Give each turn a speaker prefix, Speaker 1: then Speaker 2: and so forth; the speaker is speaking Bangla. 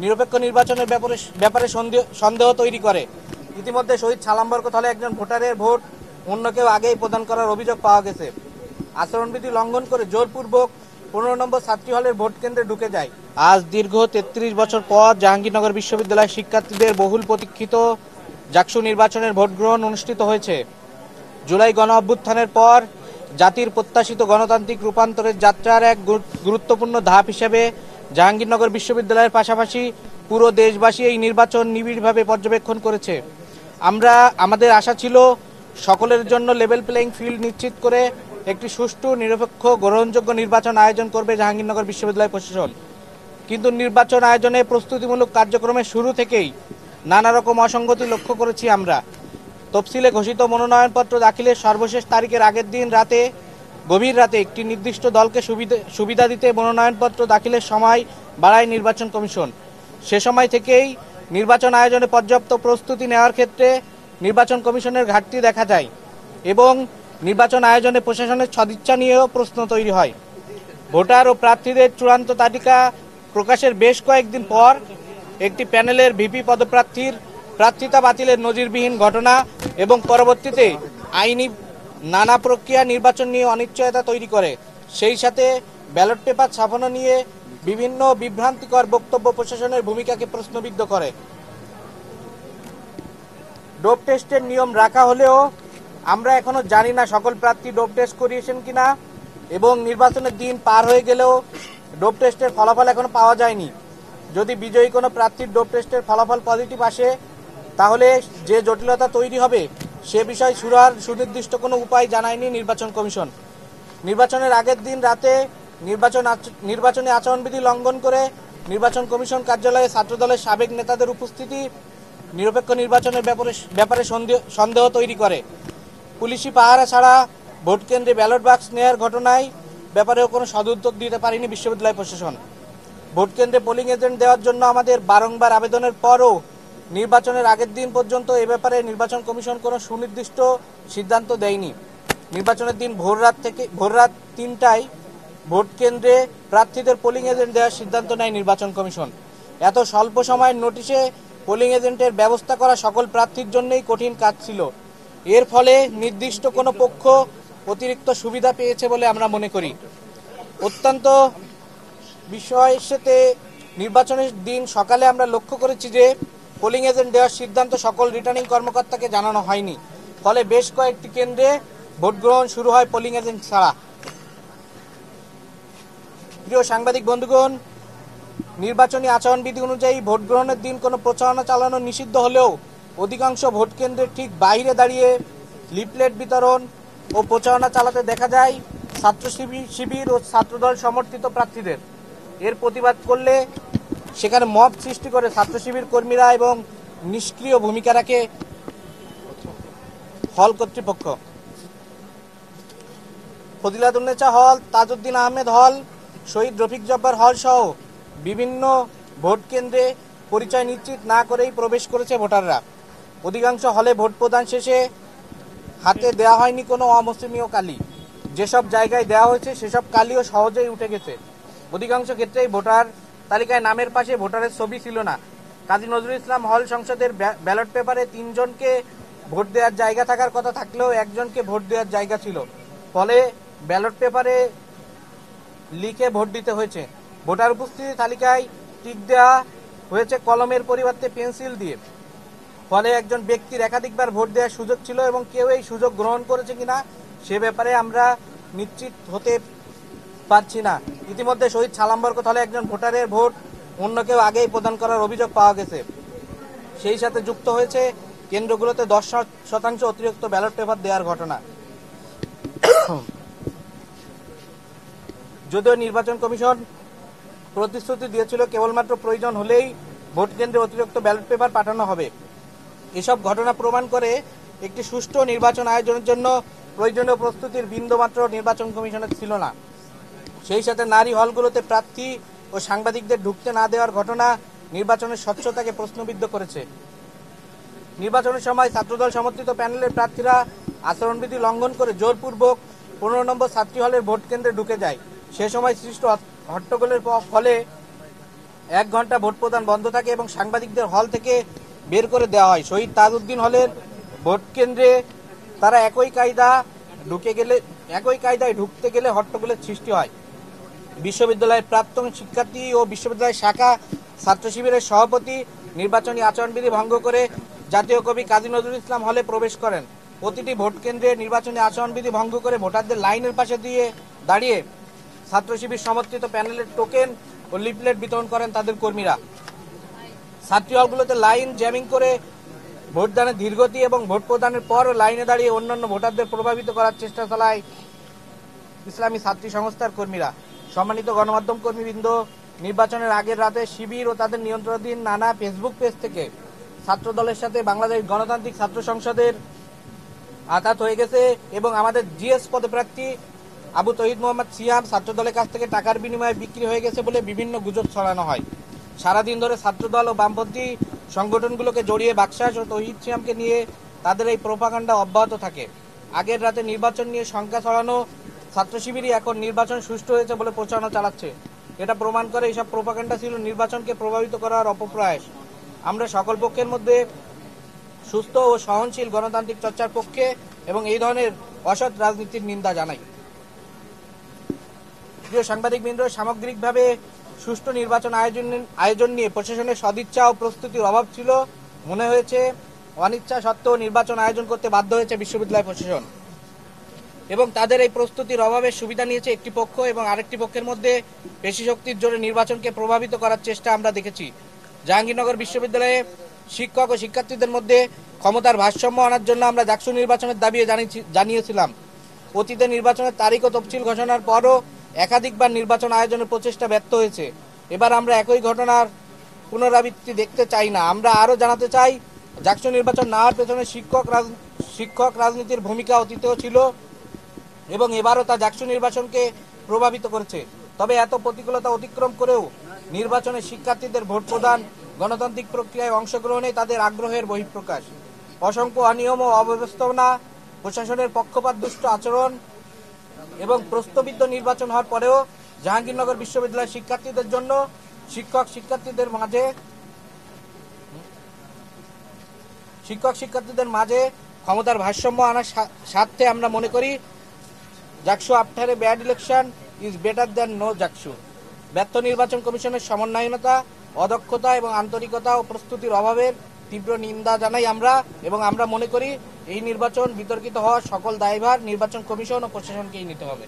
Speaker 1: নিরপেক্ষ নির্বাচনের ব্যাপারে সন্দেহ তৈরি করে। ইতিমধ্যে শহীদ সালাম বরকত হলে একজন ভোটারের ভোট অন্য কেউ আগেই প্রদান করার অভিযোগ পাওয়া গেছে। আচরণবিধি লঙ্ঘন করে জোরপূর্বক 15 নম্বর ছাত্রী হলের ভোট কেন্দ্রে ঢুকে যায়। আজ দীর্ঘ 33 বছর পর জাহাঙ্গীরনগর বিশ্ববিদ্যালয়ের শিক্ষার্থীদের বহুল প্রতীক্ষিত জাকসু নির্বাচনের ভোট গ্রহণ অনুষ্ঠিত হয়েছে। জুলাই গণ অভ্যুত্থানের পর জাতির প্রত্যাশিত গণতান্ত্রিক রূপান্তরের যাত্রার এক গুরুত্বপূর্ণ ধাপ হিসেবে জাহাঙ্গীরনগর বিশ্ববিদ্যালয়ের পাশাপাশি পুরো দেশবাসী এই নির্বাচন নিবিড়ভাবে পর্যবেক্ষণ করেছে। আমাদের আশা ছিল সকলের জন্য লেভেল প্লেইং ফিল্ড নিশ্চিত করে একটি সুষ্ঠু, নিরপেক্ষ, গ্রহণযোগ্য নির্বাচন আয়োজন করবে জাহাঙ্গীরনগর বিশ্ববিদ্যালয় প্রশাসন। কিন্তু নির্বাচন আয়োজনে প্রস্তুতিমূলক কার্যক্রমের শুরু থেকেই নানা রকম অসঙ্গতি লক্ষ্য করেছি আমরা। তফসিলে ঘোষিত মনোনয়নপত্র দাখিলের সর্বশেষ তারিখের আগের দিন গভীর রাতে একটি নির্দিষ্ট দলকে সুবিধা দিতে মনোনয়নপত্র দাখিলের সময় বাড়ায় নির্বাচন কমিশন। সে সময় থেকেই নির্বাচন আয়োজনে পর্যাপ্ত প্রস্তুতি নেওয়ার ক্ষেত্রে নির্বাচন কমিশনের ঘাটতি দেখা যায় এবং নির্বাচন আয়োজনে প্রশাসনের সদিচ্ছা নিয়েও প্রশ্ন তৈরি হয়। ভোটার ও প্রার্থীদের চূড়ান্ত তালিকা প্রকাশের বেশ কয়েকদিন পর একটি প্যানেলের ভিপি পদপ্রার্থীর প্রার্থিতা বাতিলের নজিরবিহীন ঘটনা এবং পরবর্তীতে আইনি নানা প্রক্রিয়া নির্বাচন নিয়ে অনিশ্চয়তা তৈরি করে। সেই সাথে ব্যালট পেপার ছাপানো নিয়ে বিভিন্ন বিভ্রান্তিকর বক্তব্য প্রশাসনের ভূমিকাকে প্রশ্নবিদ্ধ করে। ডোপ টেস্টের নিয়ম রাখা হলেও আমরা এখনো জানি না সকল প্রার্থী ডোপ টেস্ট করিয়েছেন কিনা এবং নির্বাচনের দিন পার হয়ে গেলেও ডোপ টেস্টের ফলাফল এখনো পাওয়া যায়নি। যদি বিজয়ী কোনো প্রার্থীর ডোপ টেস্টের ফলাফল পজিটিভ আসে তাহলে যে জটিলতা তৈরি হবে সে বিষয়ে সুনির্দিষ্ট কোনো উপায় জানায়নি নির্বাচন কমিশন। নির্বাচনের আগের দিন রাতে নির্বাচনী আচরণবিধি লঙ্ঘন করে নির্বাচন কমিশন কার্যালয়ে ছাত্রদলের সাবেক নেতাদের উপস্থিতি নিরপেক্ষ নির্বাচনের ব্যাপারে সন্দেহ তৈরি করে। পুলিশি পাহারা ছাড়া ভোট কেন্দ্রে ব্যালট বাক্স নেওয়ার ঘটনায় ব্যাপারেও কোনো সদুত্তর দিতে পারেনি বিশ্ববিদ্যালয় প্রশাসন। ভোট কেন্দ্রে পোলিং এজেন্ট দেওয়ার জন্য আমাদের বারংবার আবেদনের পরও নির্বাচনের আগের দিন পর্যন্ত এ ব্যাপারে নির্বাচন কমিশন কোনো সুনির্দিষ্ট সিদ্ধান্ত দেয়নি। নির্বাচনের দিন ভোররাত 3টায় ভোট কেন্দ্রে প্রার্থীদের পোলিং এজেন্ট দেওয়ার সিদ্ধান্ত নেয় নির্বাচন কমিশন। এত স্বল্প সময়ের নোটিশে পোলিং এজেন্টের ব্যবস্থা করা সকল প্রার্থীর জন্যই কঠিন কাজ ছিল। এর ফলে নির্দিষ্ট কোনো পক্ষ অতিরিক্ত সুবিধা পেয়েছে বলে আমরা মনে করি। অত্যন্ত বিষয়ের সাথে নির্বাচনের দিন সকালে আমরা লক্ষ্য করেছি যে পোলিং এজেন্ট দেওয়ার সিদ্ধান্ত সকল রিটার্নিং কর্মকর্তাকে জানানো হয়নি। ফলে বেশ কয়েকটি কেন্দ্রে ভোট গ্রহণ শুরু হয় পোলিং এজেন্ট ছাড়া। প্রিয় সাংবাদিক বন্ধুগণ, নির্বাচনী আচরণবিধি অনুযায়ী ভোট গ্রহণের দিন কোনো প্রচারণা চালানো নিষিদ্ধ হলেও অধিকাংশ ভোট কেন্দ্রের ঠিক বাইরে দাঁড়িয়ে লিফলেট বিতরণ ও প্রচারণা চালাতে দেখা যায় ছাত্র শিবির ও ছাত্রদল সমর্থিত প্রার্থীদের। এর প্রতিবাদ করলে সেখানে মব সৃষ্টি করে ছাত্র শিবির কর্মীরা এবং নিষ্ক্রিয় ভূমিকা রাখে হল কর্তৃপক্ষ। ফজিলাতুন্নেছা হল, তাজউদ্দিন আহমেদ হল, শহীদ রফিক জব্বার হল সহ বিভিন্ন ভোট কেন্দ্রে পরিচয় নিশ্চিত না করেই প্রবেশ করেছে ভোটাররা। অধিকাংশ হলে ভোট প্রদান শেষে হাতে দেওয়া হয়নি কোনো অমুসলিমীয় কালি। যেসব জায়গায় দেওয়া হয়েছে সেসব কালিও সহজেই উঠে গেছে। অধিকাংশ ক্ষেত্রেই ভোটার তালিকায় নামের পাশে ভোটারের ছবি ছিল না। কাজী নজরুল ইসলাম হল সংসদের ব্যালট পেপারে 3 জনকে ভোট দেওয়ার জায়গা থাকার কথা থাকলেও 1 জনকে ভোট দেওয়ার জায়গা ছিল। ফলে ব্যালট পেপারে লিখে ভোট দিতে হয়েছে। ভোটার উপস্থিতি তালিকায় টিক দেওয়া হয়েছে কলমের পরিবর্তে পেন্সিল দিয়ে। ফলে একজন ব্যক্তির একাধিকবার ভোট দেওয়ার সুযোগ ছিল এবং কেউ এই সুযোগ গ্রহণ করেছে কিনা সে ব্যাপারে আমরা নিশ্চিত হতে পারছি না। ইতিমধ্যে শহীদ সালাম বরকত হলে একজন ভোটারের ভোট অন্য কেউ আগেই প্রদান করার অভিযোগ পাওয়া গেছে। সেই সাথে যুক্ত হয়েছে কেন্দ্রগুলোতে 10% অতিরিক্ত ব্যালট পেপার দেওয়ার ঘটনা। যদিও নির্বাচন কমিশন প্রতিশ্রুতি দিয়েছিল কেবলমাত্র প্রয়োজন হলেই ভোট কেন্দ্রে অতিরিক্ত ব্যালট পেপার পাঠানো হবে। এসব ঘটনা প্রমাণ করে একটি সুষ্ঠু নির্বাচন আয়োজনের জন্য প্রয়োজনীয় প্রস্তুতির বিন্দুমাত্র নির্বাচন কমিশনের ছিল না। সেই সাথে নারী হলগুলোতে প্রার্থী ও সাংবাদিকদের ঢুকতে না দেওয়ার ঘটনা নির্বাচনের স্বচ্ছতাকে প্রশ্নবিদ্ধ করেছে। নির্বাচনের সময় ছাত্রদল সমর্থিত প্যানেলের প্রার্থীরা আচরণবিধি লঙ্ঘন করে জোরপূর্বক 15 নম্বর ছাত্রী হলের ভোট কেন্দ্রে ঢুকে যায়। সে সময় সৃষ্ট হট্টগোলের ফলে 1 ঘন্টা ভোট প্রদান বন্ধ থাকে এবং সাংবাদিকদের হল থেকে বের করে দেওয়া হয়। শহীদ তাজউদ্দিন হলের ভোট কেন্দ্রে তারা একই কায়দায় ঢুকতে গেলে হট্টগোলের সৃষ্টি হয়। বিশ্ববিদ্যালয়ের প্রাক্তন শিক্ষার্থী ও বিশ্ববিদ্যালয়ের শাখা ছাত্র শিবিরের সভাপতি নির্বাচনী আচরণবিধি ভঙ্গ করে জাতীয় কবি কাজী নজরুল ইসলাম হলে প্রবেশ করেন। প্রতিটি ভোট কেন্দ্রে নির্বাচনী আচরণবিধি ভঙ্গ করে ভোটারদের লাইনের পাশে দিয়ে দাঁড়িয়ে ছাত্র শিবির সমর্থিত প্যানেলের টোকেন ও লিফলেট বিতরণ করেন তাদের কর্মীরা। ছাত্রী হলগুলোতে লাইন জ্যামিং করে ভোটদানের ধীরগতি এবং ভোট প্রদানের পর লাইনে দাঁড়িয়ে অন্যান্য ভোটারদের প্রভাবিত করার চেষ্টা চালায় ইসলামী ছাত্রী সংস্থার কর্মীরা। সম্মানিত গণমাধ্যম কর্মীবৃন্দ, নির্বাচনের আগের রাতে শিবির ও তাদের নিয়ন্ত্রণাধীন নানা ফেসবুক পেজ থেকে ছাত্র দলের সাথে বাংলাদেশ গণতান্ত্রিক ছাত্র সংসদের আঘাত হয়ে গেছে এবং আমাদের জিএস পদপ্রার্থী আবু তহিদ মোহাম্মদ সিয়াম ছাত্র দলের কাছ থেকে টাকার বিনিময়ে বিক্রি হয়ে গেছে বলে বিভিন্ন গুজব ছড়ানো হয়। সারাদিন ধরে ছাত্রদল ও বামপন্থী সংগঠনগুলোকে জড়িয়ে বাকশাস ও তহিদ সিয়ামকে নিয়ে তাদের এই প্রোপাগান্ডা অব্যাহত থাকে। আগের রাতে নির্বাচন নিয়ে শঙ্কা ছড়ানো ছাত্র শিবিরই এখন নির্বাচন সুষ্ঠু হয়েছে বলে প্রচারণা চালাচ্ছে। এটা প্রমাণ করে এইসব প্রোপাগান্ডা ছিল নির্বাচনকে প্রভাবিত করার অপপ্রয়াস। আমরা সকল পক্ষের মধ্যে সুস্থ ও সহনশীল গণতান্ত্রিক চর্চার পক্ষে এবং এই ধরনের অসৎ রাজনীতির নিন্দা জানাই। প্রিয় সাংবাদিকবৃন্দ, সামগ্রিকভাবে সুষ্ঠু নির্বাচন আয়োজন নিয়ে প্রশাসনের সদিচ্ছা ও প্রস্তুতির অভাব ছিল। মনে হয়েছে অনিচ্ছা সত্ত্বেও নির্বাচন আয়োজন করতে বাধ্য হয়েছে বিশ্ববিদ্যালয় প্রশাসন এবং তাদের এই প্রস্তুতির অভাবের সুবিধা নিয়েছে একটি পক্ষ এবং আরেকটি পক্ষের মধ্যে পেশি শক্তির জোরে নির্বাচনকে প্রভাবিত করার চেষ্টা আমরা দেখেছি। জাহাঙ্গীরনগর বিশ্ববিদ্যালয়ে শিক্ষক ও শিক্ষার্থীদের মধ্যে ক্ষমতার ভারসাম্য আনার জন্য আমরা ডাকসু নির্বাচনের দাবি জানিয়েছিলাম। অতীতে নির্বাচনের তারিখ ও তফসিল ঘোষণার পরও একাধিকবার নির্বাচন আয়োজনের প্রচেষ্টা ব্যর্থ হয়েছে। এবার আমরা একই ঘটনার পুনরাবৃত্তি দেখতে চাই না। আমরা আরও জানাতে চাই, ডাকসু নির্বাচন না হওয়ার পেছনে শিক্ষক রাজনীতির ভূমিকা অতীতেও ছিল এবং এবারও তা ডাকসু নির্বাচনকে প্রভাবিত করেছে। তবে এত প্রতিকূলতা অতিক্রম করেও নির্বাচনে শিক্ষার্থীদের ভোট প্রদান গণতান্ত্রিক প্রক্রিয়ায় অংশগ্রহণে তাদের আগ্রহের বহিঃপ্রকাশ। অসংখ্য অনিয়ম ও অব্যবস্থাপনা, প্রশাসনের পক্ষপাত দুষ্ট আচরণ এবং প্রস্তাবিত নির্বাচন হওয়ার পরেও জাহাঙ্গীরনগর বিশ্ববিদ্যালয়ের শিক্ষার্থীদের মাঝে ক্ষমতার ভারসাম্য আনার স্বার্থে আমরা মনে করি JAKSU after a bad election is better than no JAKSU. ব্যর্থ নির্বাচন কমিশনের সমন্বয়হীনতা, অদক্ষতা এবং আন্তরিকতা ও প্রস্তুতির অভাবের তীব্র নিন্দা জানাই আমরা এবং আমরা মনে করি এই নির্বাচন বিতর্কিত হওয়ার সকল দায়ভার নির্বাচন কমিশন ও প্রশাসনকেই নিতে হবে।